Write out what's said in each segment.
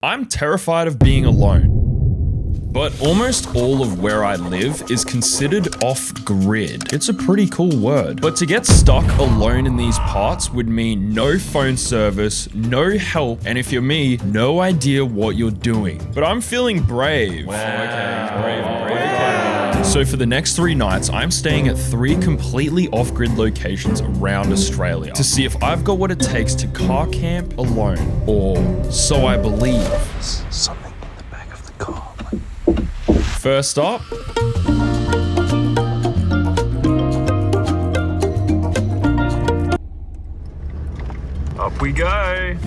I'm terrified of being alone. But almost all of where I live is considered off-grid. It's a pretty cool word. But to get stuck alone in these parts would mean no phone service, no help, and if you're me, no idea what you're doing. But I'm feeling brave. Wow. Okay, brave. So for the next 3 nights, I'm staying at 3 completely off-grid locations around Australia to see if I've got what it takes to car camp alone, or so I believe. Something in the back of the car. First up, Up we go.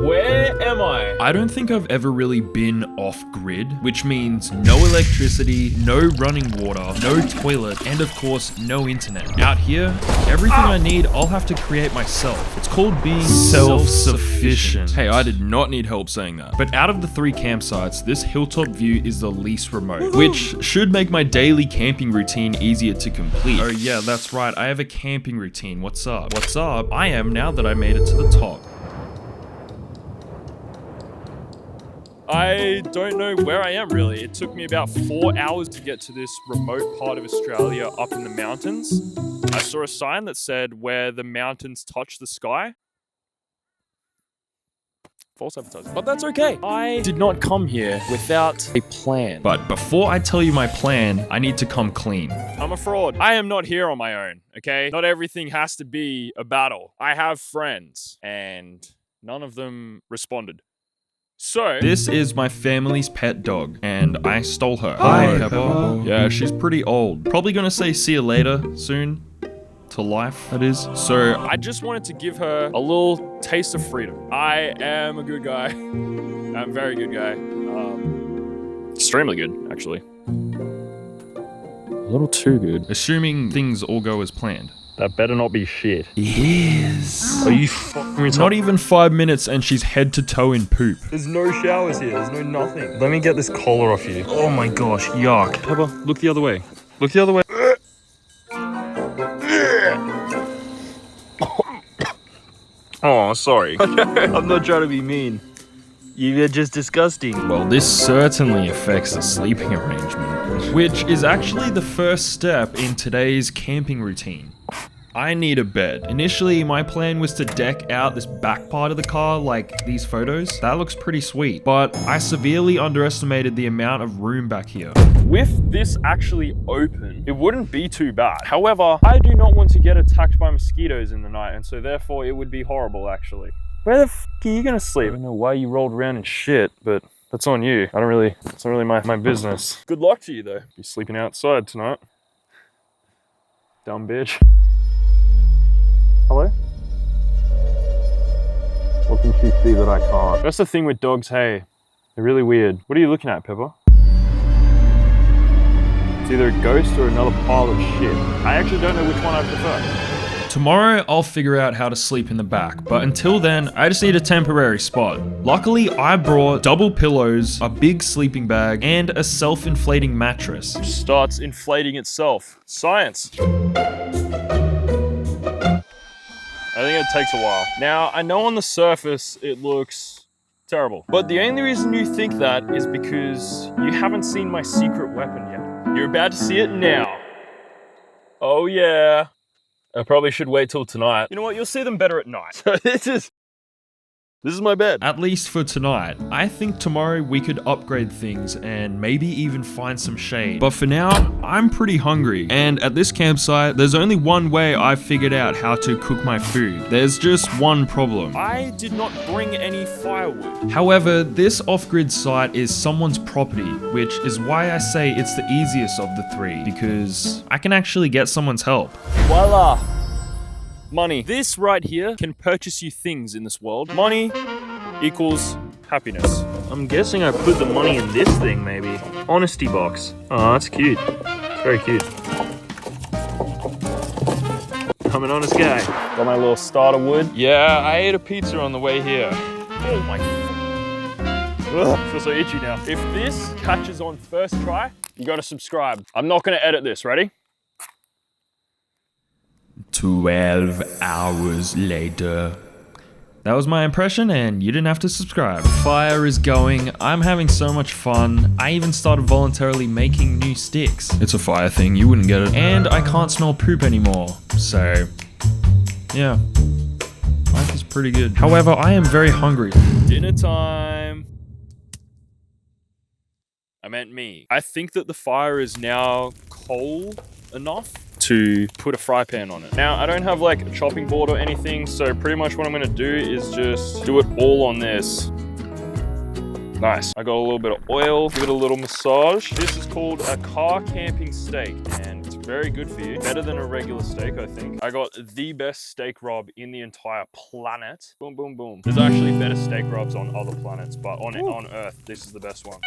where am I? I don't think I've ever really been off-grid, which means no electricity, no running water, no toilet, and of course, no internet. Out here, everything I need, I'll have to create myself. It's called being self-sufficient. Hey, I did not need help saying that. But out of the 3 campsites, this hilltop view is the least remote, which should make my daily camping routine easier to complete. Oh yeah, that's right, I have a camping routine. What's up? What's up? I am now that I made it to the top. I don't know where I am really. It took me about 4 hours to get to this remote part of Australia up in the mountains. I saw a sign that said where the mountains touch the sky. False advertising. But that's okay. I did not come here without a plan. But before I tell you my plan, I need to come clean. I'm a fraud. I am not here on my own, okay? Not everything has to be a battle. I have friends, and none of them responded. So, this is my family's pet dog, and I stole her. Hi, Pepper. Yeah, she's pretty old. Probably gonna say see you later soon. To life, that is. So, I just wanted to give her a little taste of freedom. I am a good guy. I'm a very good guy. Extremely good, actually. A little too good. Assuming things all go as planned. That better not be shit. Yes. Are you fucking retarded? Not even 5 minutes and she's head to toe in poop. There's no showers here. There's no nothing. Let me get this collar off you. Oh my gosh, yuck. Pepper, look the other way. Look the other way. Oh, sorry. I'm not trying to be mean. You're just disgusting. Well, this certainly affects the sleeping arrangement, which is actually the first step in today's camping routine. I need a bed. Initially, my plan was to deck out this back part of the car like these photos. That looks pretty sweet, but I severely underestimated the amount of room back here. With this actually open, it wouldn't be too bad. However, I do not want to get attacked by mosquitoes in the night, and so therefore it would be horrible actually. Where the f are you gonna sleep? I don't know why you rolled around in shit, but that's on you. It's not really my business. Good luck to you though. You're sleeping outside tonight. Dumb bitch. Hello? What can she see that I can't? That's the thing with dogs, hey. They're really weird. What are you looking at, Pepper? It's either a ghost or another pile of shit. I actually don't know which one I prefer. Tomorrow, I'll figure out how to sleep in the back, but until then, I just need a temporary spot. Luckily, I brought double pillows, a big sleeping bag, and a self-inflating mattress. It starts inflating itself. Science. I think it takes a while. Now, I know on the surface, it looks terrible, but the only reason you think that is because you haven't seen my secret weapon yet. You're about to see it now. Oh yeah. I probably should wait till tonight. You know what? You'll see them better at night. So this is my bed. At least for tonight. I think tomorrow we could upgrade things and maybe even find some shade. But for now, I'm pretty hungry. And at this campsite, there's only one way I've figured out how to cook my food. There's just one problem. I did not bring any firewood. However, this off-grid site is someone's property, which is why I say it's the easiest of the 3, because I can actually get someone's help. Voila! Money. This right here can purchase you things in this world. Money equals happiness. I'm guessing I put the money in this thing, maybe. Honesty box. Oh, that's cute. It's very cute. I'm an honest guy. Got my little starter wood. Yeah, I ate a pizza on the way here. Oh my... Ugh, I feel so itchy now. If this catches on first try, you gotta subscribe. I'm not gonna edit this. Ready? 12 hours later. That was my impression and you didn't have to subscribe. Fire is going. I'm having so much fun. I even started voluntarily making new sticks. It's a fire thing, you wouldn't get it. And I can't smell poop anymore. So, yeah. Life is pretty good. However, I am very hungry. Dinner time. I meant me. I think that the fire is now cold enough to put a fry pan on it. Now, I don't have like a chopping board or anything, so pretty much what I'm gonna do is just do it all on this. Nice. I got a little bit of oil, give it a little massage. This is called a car camping steak, and it's very good for you. Better than a regular steak, I think. I got the best steak rub in the entire planet. Boom, boom, boom. There's actually better steak rubs on other planets, but on Earth, this is the best one.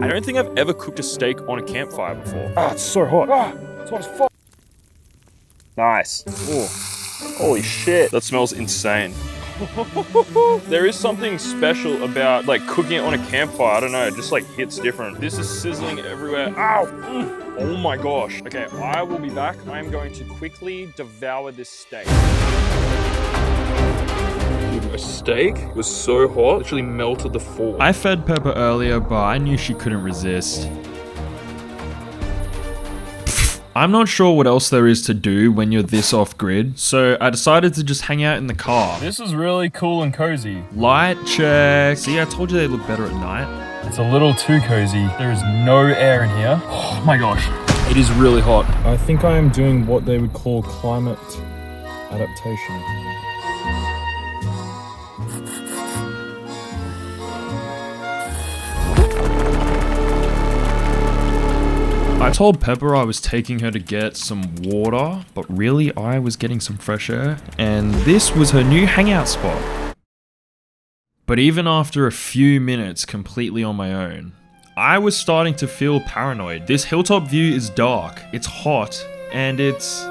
I don't think I've ever cooked a steak on a campfire before. Ah, it's so hot. Ah, it's hot as fuck. Nice. Ooh. Holy shit. That smells insane. There is something special about like cooking it on a campfire. I don't know, it just like hits different. This is sizzling everywhere. Ow! Oh my gosh. Okay, I will be back. I'm going to quickly devour this steak. Dude, my steak was so hot, literally melted the fork. I fed Pepper earlier, but I knew she couldn't resist. I'm not sure what else there is to do when you're this off-grid, so I decided to just hang out in the car. This is really cool and cozy. Light check. See, I told you they look better at night. It's a little too cozy. There is no air in here. Oh my gosh. It is really hot. I think I am doing what they would call climate adaptation. I told Pepper I was taking her to get some water, but really I was getting some fresh air, and this was her new hangout spot. But even after a few minutes completely on my own, I was starting to feel paranoid. This hilltop view is dark, it's hot, and it's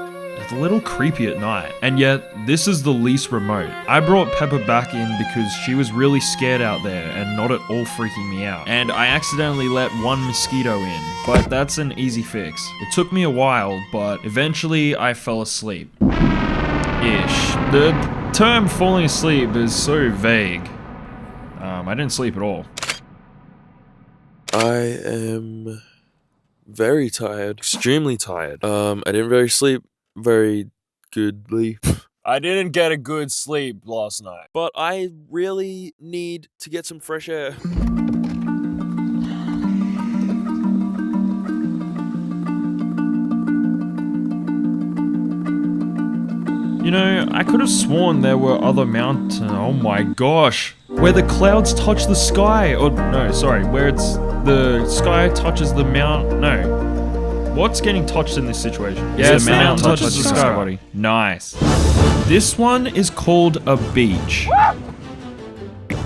a little creepy at night. And yet, this is the least remote. I brought Pepper back in because she was really scared out there and not at all freaking me out. And I accidentally let one mosquito in, but that's an easy fix. It took me a while, but eventually I fell asleep. Ish. The term falling asleep is so vague. I didn't sleep at all. I am very tired, extremely tired. I didn't really sleep very goodly. I didn't get a good sleep last night. But I really need to get some fresh air. You know, I could have sworn there were other mountains. Oh my gosh. Where the clouds touch the sky. Or, no, sorry. Where it's the sky touches the mount. No. What's getting touched in this situation? Yes, the mountain touches the sky, buddy. Nice. This one is called a beach.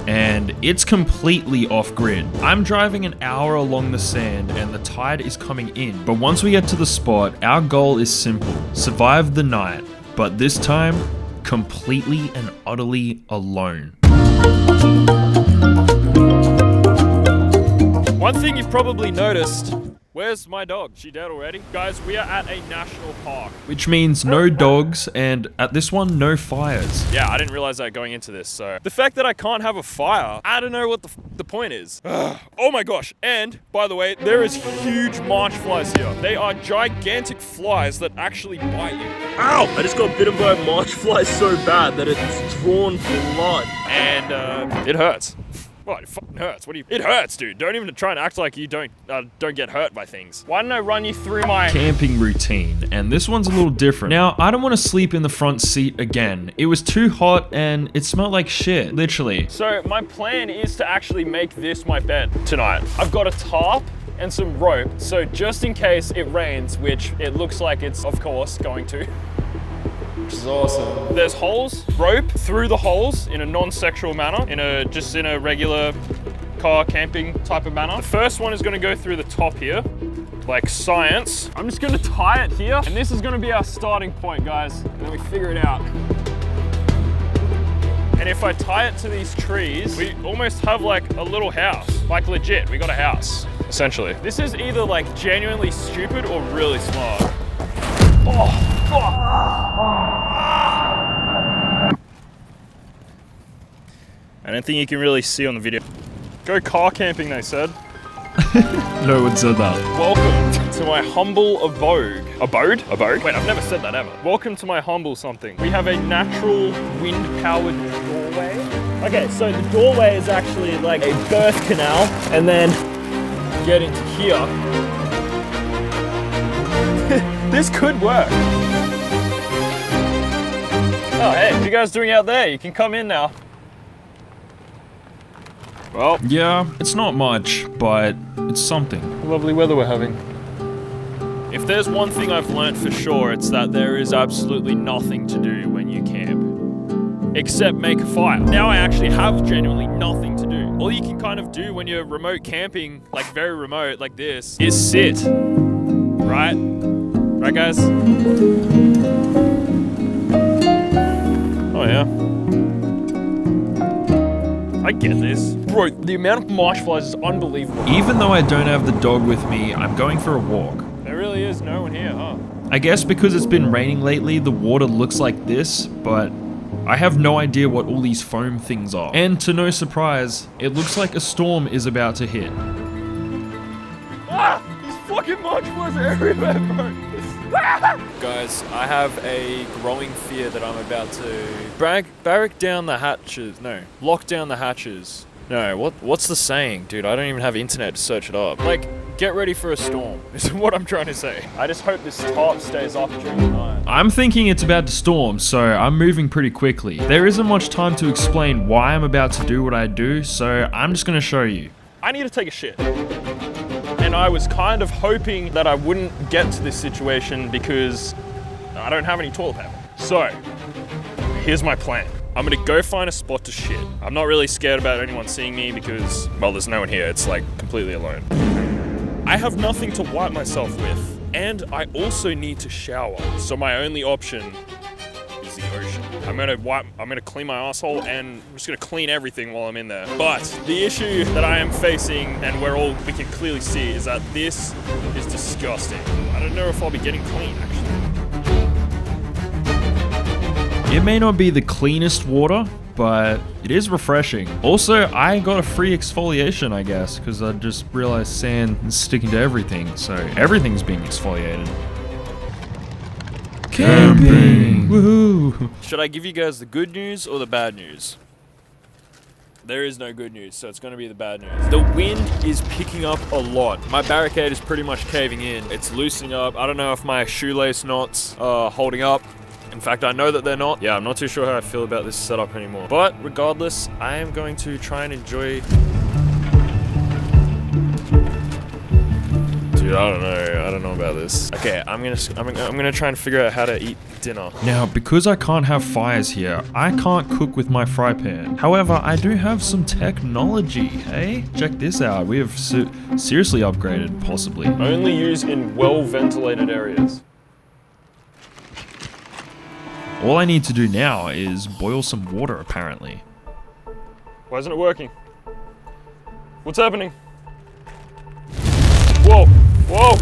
And it's completely off-grid. I'm driving an hour along the sand and the tide is coming in. But once we get to the spot, our goal is simple. Survive the night. But this time, completely and utterly alone. One thing you've probably noticed, where's my dog? She dead already? Guys, we are at a national park. Which means no dogs, and at this one, no fires. Yeah, I didn't realize that going into this, so. The fact that I can't have a fire, I don't know what the point is. Oh my gosh, and by the way, there is huge marsh flies here. They are gigantic flies that actually bite you. Ow! I just got bitten by a marsh fly so bad that it's drawn blood. And it hurts. Well, it fucking hurts. It hurts, dude. Don't even try and act like you don't get hurt by things. Why don't I run you through my camping routine? And this one's a little different. Now, I don't want to sleep in the front seat again. It was too hot and it smelled like shit, literally. So my plan is to actually make this my bed tonight. I've got a tarp and some rope, so just in case it rains, which it looks like it's, of course, going to. Which is awesome. There's holes, rope through the holes in a non-sexual manner, just in a regular car camping type of manner. The first one is gonna go through the top here, like science. I'm just gonna tie it here, and this is gonna be our starting point, guys, and then we figure it out. And if I tie it to these trees, we almost have like a little house. Like legit, we got a house, essentially. This is either like genuinely stupid or really smart. Oh, fuck. I don't think you can really see on the video. Go car camping, they said. No one said that. Welcome to my humble abode. Abode? Abode? Wait, I've never said that ever. Welcome to my humble something. We have a natural wind-powered doorway. Okay, so the doorway is actually like a birth canal, and then get into here. This could work. Oh, hey, what are you guys doing out there? You can come in now. Well, Yeah, it's not much, but it's something. lovely weather we're having. If there's one thing I've learnt for sure, it's that there is absolutely nothing to do when you camp. Except make a fire. Now I actually have genuinely nothing to do. All you can kind of do when you're remote camping, like very remote like this, is sit. Right? Right, guys? Oh yeah. I get this. Bro, the amount of marsh flies is unbelievable. Even though I don't have the dog with me, I'm going for a walk. There really is no one here, huh? I guess because it's been raining lately, the water looks like this, but I have no idea what all these foam things are. And to no surprise, it looks like a storm is about to hit. Ah! These fucking marsh flies are everywhere, bro. Guys, I have a growing fear that I'm about to barrack down the hatches. No, lock down the hatches. No, what's the saying? Dude, I don't even have internet to search it up. Like, get ready for a storm, is what I'm trying to say. I just hope this tarp stays up during the night. I'm thinking it's about to storm, so I'm moving pretty quickly. There isn't much time to explain why I'm about to do what I do, so I'm just gonna show you. I need to take a shit. And I was kind of hoping that I wouldn't get to this situation because I don't have any toilet paper. So, here's my plan. I'm gonna go find a spot to shit. I'm not really scared about anyone seeing me because, well, there's no one here. It's like completely alone. I have nothing to wipe myself with, and I also need to shower. So my only option is the ocean. I'm gonna clean my asshole, and I'm just gonna clean everything while I'm in there. But the issue that I am facing, and we can clearly see, is that this is disgusting. I don't know if I'll be getting clean, actually. It may not be the cleanest water, but it is refreshing. Also, I got a free exfoliation, I guess, because I just realized sand is sticking to everything, so everything's being exfoliated. Camping! Woohoo! Should I give you guys the good news or the bad news? There is no good news, so it's gonna be the bad news. The wind is picking up a lot. My barricade is pretty much caving in. It's loosening up. I don't know if my shoelace knots are holding up. In fact, I know that they're not. Yeah, I'm not too sure how I feel about this setup anymore. But regardless, I am going to try and enjoy... Dude, I don't know about this. Okay, I'm gonna try and figure out how to eat dinner. Now, because I can't have fires here, I can't cook with my fry pan. However, I do have some technology, hey? Check this out. We have seriously upgraded, possibly. Only use in well-ventilated areas. All I need to do now is boil some water, apparently. Why isn't it working? What's happening? Whoa! Whoa!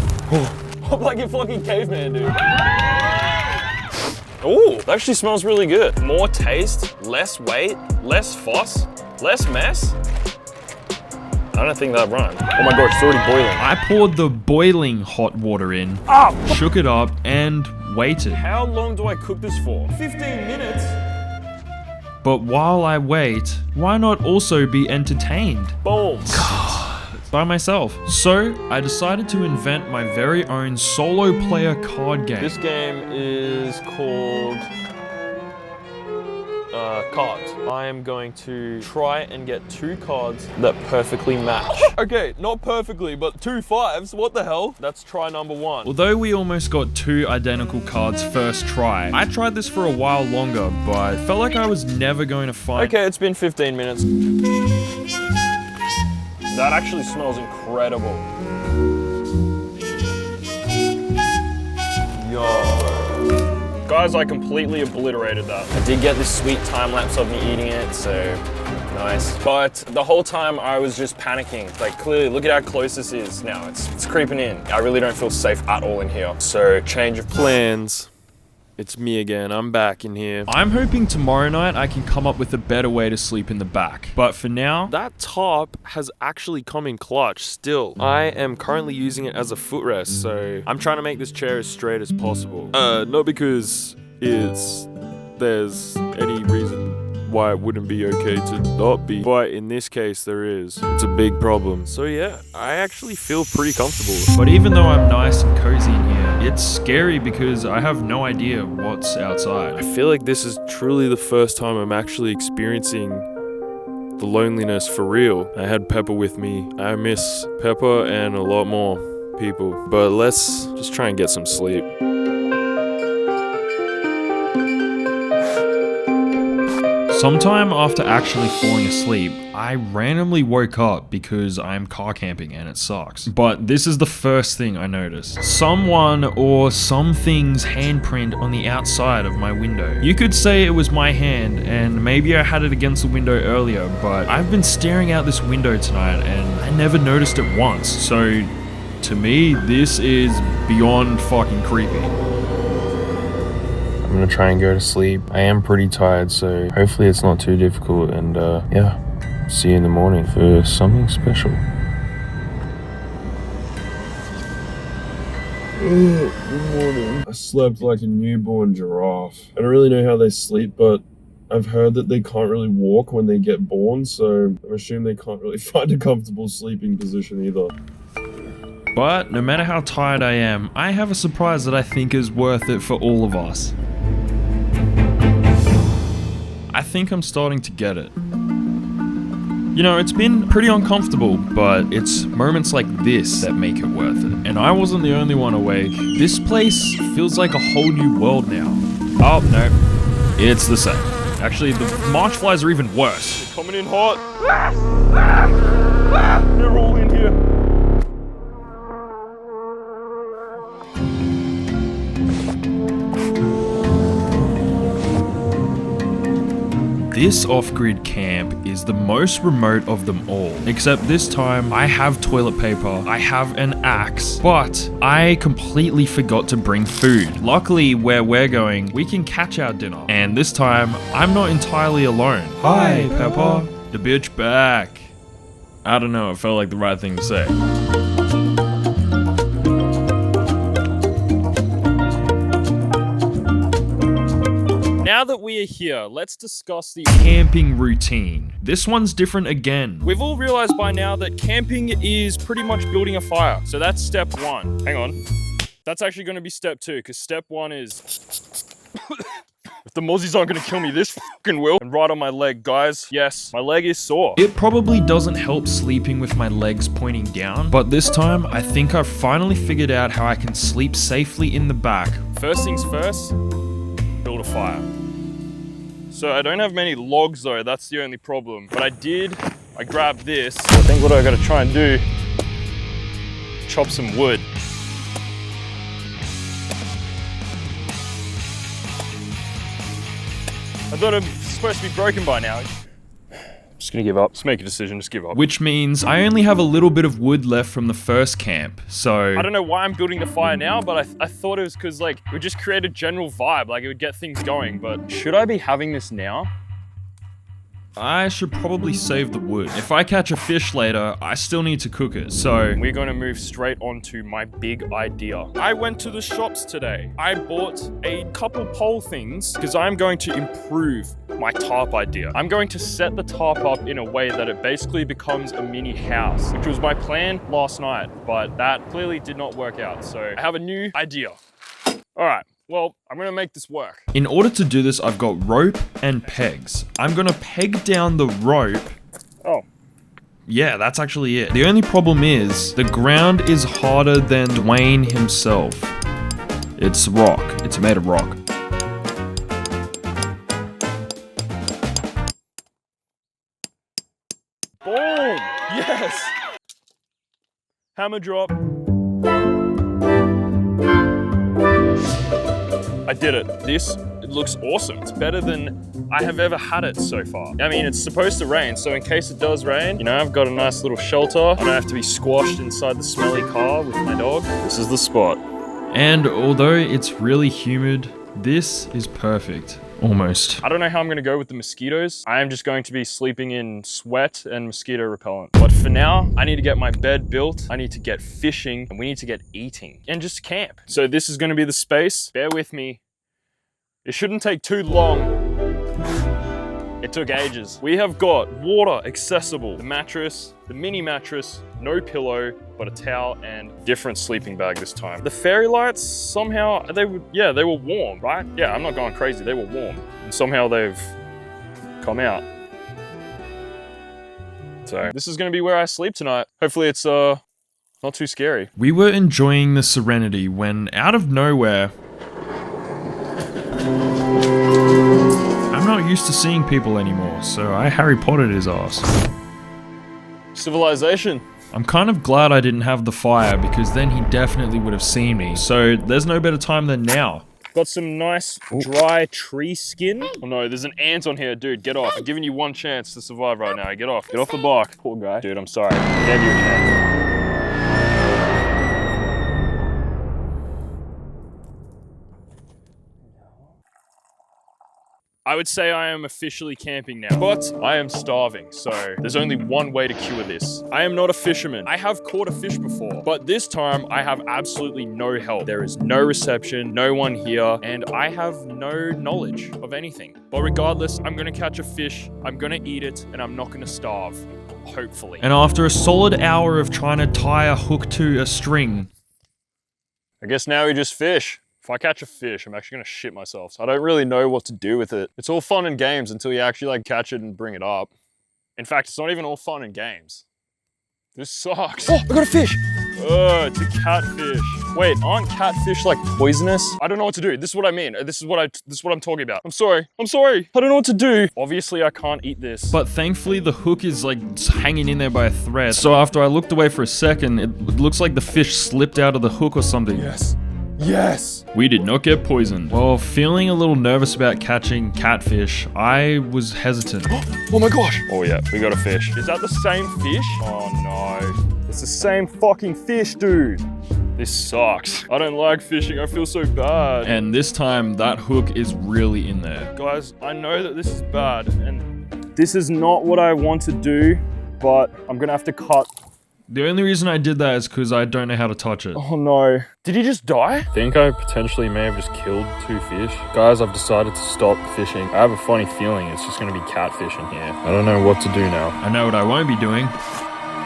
I'm like a fucking caveman, dude. Ooh, that actually smells really good. More taste, less weight, less fuss, less mess. I don't think that rhymed. Oh my gosh, it's already boiling. I poured the boiling hot water in, shook it up, and waited. How long do I cook this for? 15 minutes? But while I wait, why not also be entertained? Boom. By myself. So, I decided to invent my very own solo player card game. This game is called cards. I am going to try and get 2 cards that perfectly match. Okay, not perfectly, but 2 5s. What the hell? That's try number 1. Although we almost got 2 identical cards first try, I tried this for a while longer, but felt like I was never going to find... Okay, it's been 15 minutes. That actually smells incredible. Yo. Guys, I completely obliterated that. I did get this sweet time lapse of me eating it, so nice. But the whole time I was just panicking. Like clearly, look at how close this is now. It's creeping in. I really don't feel safe at all in here. So change of plans. It's me again. I'm back in here. I'm hoping tomorrow night I can come up with a better way to sleep in the back. But for now, That top has actually come in clutch still. I am currently using it as a footrest, so I'm trying to make this chair as straight as possible. Not because there's any reason why it wouldn't be okay to not be, but in this case there is. It's a big problem. So yeah, I actually feel pretty comfortable. but even though I'm nice and cozy in here, it's scary because I have no idea what's outside. I feel like this is truly the first time I'm actually experiencing the loneliness for real. I had Pepper with me. I miss Pepper and a lot more people. But let's just try and get some sleep. Sometime after actually falling asleep, I randomly woke up because I'm car camping and it sucks. But this is the first thing I noticed. Someone or something's handprint on the outside of my window. You could say it was my hand, and maybe I had it against the window earlier, but I've been staring out this window tonight and I never noticed it once. So to me, this is beyond fucking creepy. I'm gonna try and go to sleep. I am pretty tired, so hopefully it's not too difficult. And yeah, see you in the morning for something special. Good morning. I slept like a newborn giraffe. I don't really know how they sleep, but I've heard that they can't really walk when they get born, so I assume they can't really find a comfortable sleeping position either. But no matter how tired I am, I have a surprise that I think is worth it for all of us. I think I'm starting to get it. You know, it's been pretty uncomfortable, but it's moments like this that make it worth it. And I wasn't the only one awake. This place feels like a whole new world now. Oh, no. It's the same. Actually, the march flies are even worse. They're coming in hot. They're all in here. This off-grid camp is the most remote of them all. Except this time, I have toilet paper, I have an axe, but I completely forgot to bring food. Luckily, where we're going, we can catch our dinner. And this time, I'm not entirely alone. Hi, Pepper. The bitch back. I don't know, it felt like the right thing to say. Now that we are here, let's discuss the Camping routine. This one's different again. We've all realized by now that camping is pretty much building a fire. So that's step one. Hang on. That's actually going to be step two, because step one is... If the mozzies aren't going to kill me, this fucking will. And right on my leg, guys. Yes, my leg is sore. It probably doesn't help sleeping with my legs pointing down, but this time I think I've finally figured out how I can sleep safely in the back. First things first, build a fire. So I don't have many logs though, that's the only problem. But I grabbed this. I think what I gotta try and do, chop some wood. I thought it was supposed to be broken by now. Just gonna give up. Just make a decision, just give up. Which means I only have a little bit of wood left from the first camp, so... I don't know why I'm building the fire now, but I thought it was because like, it would just create a general vibe, like it would get things going, but should I be having this now? I should probably save the wood. If I catch a fish later, I still need to cook it, so... We're gonna move straight on to my big idea. I went to the shops today. I bought a couple pole things because I'm going to improve my tarp idea. I'm going to set the tarp up in a way that it basically becomes a mini house, which was my plan last night, but that clearly did not work out. So I have a new idea. All right. Well, I'm gonna make this work. In order to do this, I've got rope and pegs. I'm gonna peg down the rope. Oh. Yeah, that's actually it. The only problem is, the ground is harder than Dwayne himself. It's rock. It's made of rock. Boom! Yes! Hammer drop. I did it. It looks awesome. It's better than I have ever had it so far. I mean, it's supposed to rain, so in case it does rain, you know, I've got a nice little shelter. I don't have to be squashed inside the smelly car with my dog. This is the spot. And although it's really humid, This is perfect. Almost. I don't know how I'm gonna go with the mosquitoes. I am just going to be sleeping in sweat and mosquito repellent. But for now, I need to get my bed built. I need to get fishing and we need to get eating and just camp. So this is gonna be the space. Bear with me. It shouldn't take too long. It took ages. We have got water accessible, the mattress, the mini mattress, no pillow, but a towel and different sleeping bag this time. The fairy lights, somehow, they were warm, right? Yeah, I'm not going crazy, they were warm. And somehow they've come out. So this is gonna be where I sleep tonight. Hopefully it's not too scary. We were enjoying the serenity when, out of nowhere, I'm not used to seeing people anymore, so I Harry Pottered his ass. Civilization. I'm kind of glad I didn't have the fire because then he definitely would have seen me, so there's no better time than now. Got some nice dry tree skin. Oh no, there's an ant on here, dude, get off. I'm giving you one chance to survive right now, get off the bike. Poor guy. Dude, I'm sorry, I gave you a chance. I would say I am officially camping now, but I am starving, so there's only one way to cure this. I am not a fisherman. I have caught a fish before, but this time I have absolutely no help. There is no reception, no one here, and I have no knowledge of anything. But regardless, I'm gonna catch a fish, I'm gonna eat it, and I'm not gonna starve, hopefully. And after a solid hour of trying to tie a hook to a string, I guess now we just fish. If I catch a fish, I'm actually gonna shit myself. So I don't really know what to do with it. It's all fun and games until you actually like catch it and bring it up. In fact, it's not even all fun and games. This sucks. Oh, I got a fish. Oh, it's a catfish. Wait, aren't catfish like poisonous? I don't know what to do. This is what I mean. This is what I'm talking about. I'm sorry. I don't know what to do. Obviously, I can't eat this. but thankfully the hook is like hanging in there by a thread. So after I looked away for a second, it looks like the fish slipped out of the hook or something. Yes. Yes. We did not get poisoned. Well, feeling a little nervous about catching catfish, I was hesitant. Oh my gosh. Oh yeah, we got a fish. Is that the same fish? Oh no. It's the same fucking fish, dude. This sucks. I don't like fishing. I feel so bad. And this time, that hook is really in there. Guys, I know that this is bad and this is not what I want to do, but I'm gonna have to cut. The only reason I did that is because I don't know how to touch it. Oh no. Did he just die? I think I potentially may have just killed 2 fish. Guys, I've decided to stop fishing. I have a funny feeling it's just gonna be catfish in here. I don't know what to do now. I know what I won't be doing.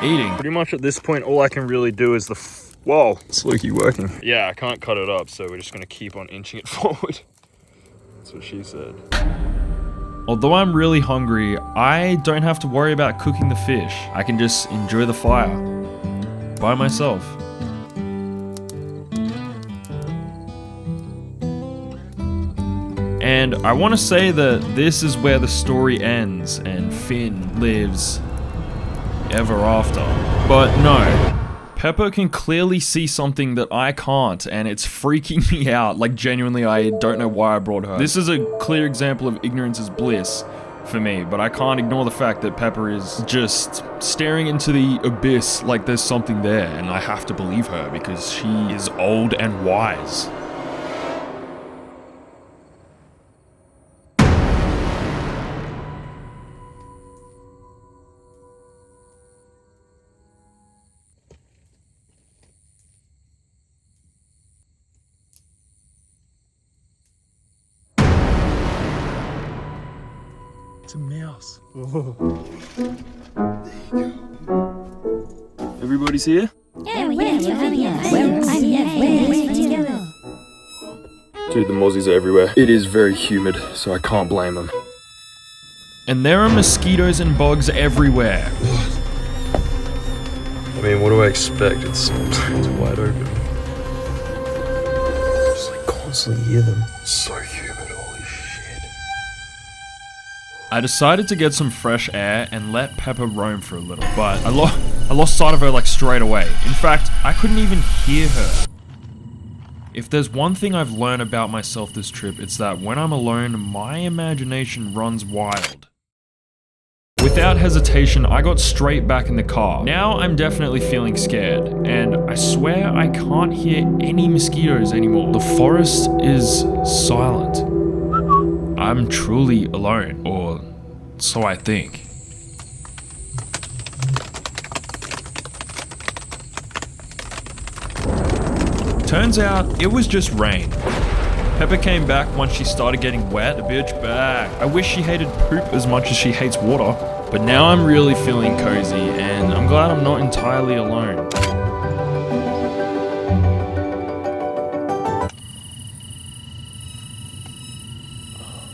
Eating. Pretty much at this point, all I can really do is whoa, it's Lukey working. Yeah, I can't cut it up, so we're just gonna keep on inching it forward. That's what she said. Although I'm really hungry, I don't have to worry about cooking the fish. I can just enjoy the fire by myself. And I want to say that this is where the story ends and Finn lives ever after. But no. Pepper can clearly see something that I can't, and it's freaking me out. Like, genuinely, I don't know why I brought her. This is a clear example of ignorance is bliss for me, but I can't ignore the fact that Pepper is just staring into the abyss like there's something there, and I have to believe her because she is old and wise. It's a mouse. Oh. There you go. Everybody's here? Dude, the mozzies are everywhere. It is very humid, so I can't blame them. And there are mosquitoes and bugs everywhere. I mean, what do I expect? It's wide open. Just like constantly hear them. So humid, holy shit. I decided to get some fresh air and let Pepper roam for a little, but I lost sight of her like straight away. In fact, I couldn't even hear her. If there's one thing I've learned about myself this trip, it's that when I'm alone, my imagination runs wild. Without hesitation, I got straight back in the car. Now I'm definitely feeling scared, and I swear I can't hear any mosquitoes anymore. The forest is silent. I'm truly alone, or so I think. Turns out it was just rain. Pepper came back once she started getting wet. The bitch back. I wish she hated poop as much as she hates water, but now I'm really feeling cozy, and I'm glad I'm not entirely alone.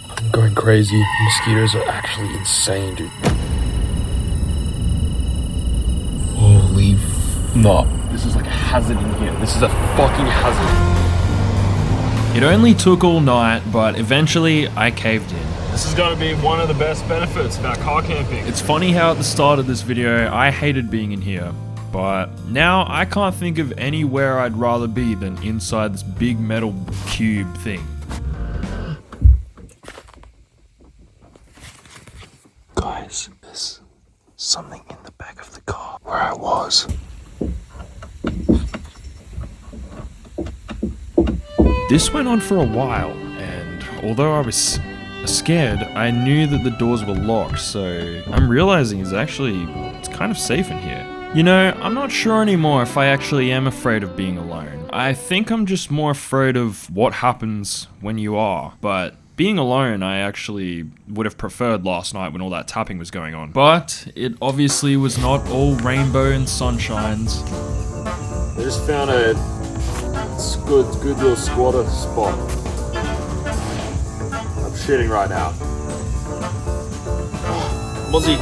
I'm going crazy. Mosquitoes are actually insane, dude. Holy no. This is like a hazard in here. This is a fucking hazard. It only took all night, but eventually I caved in. This is going to be one of the best benefits about car camping. It's funny how at the start of this video, I hated being in here, but now I can't think of anywhere I'd rather be than inside this big metal cube thing. Guys, there's something in the back of the car where I was. This went on for a while, and although I was scared, I knew that the doors were locked, so I'm realizing it's kind of safe in here. You know, I'm not sure anymore if I actually am afraid of being alone. I think I'm just more afraid of what happens when you are, but being alone I actually would have preferred last night when all that tapping was going on. But it obviously was not all rainbow and sunshines. I just found a good little squatter spot. I'm shitting right now. Mozzie,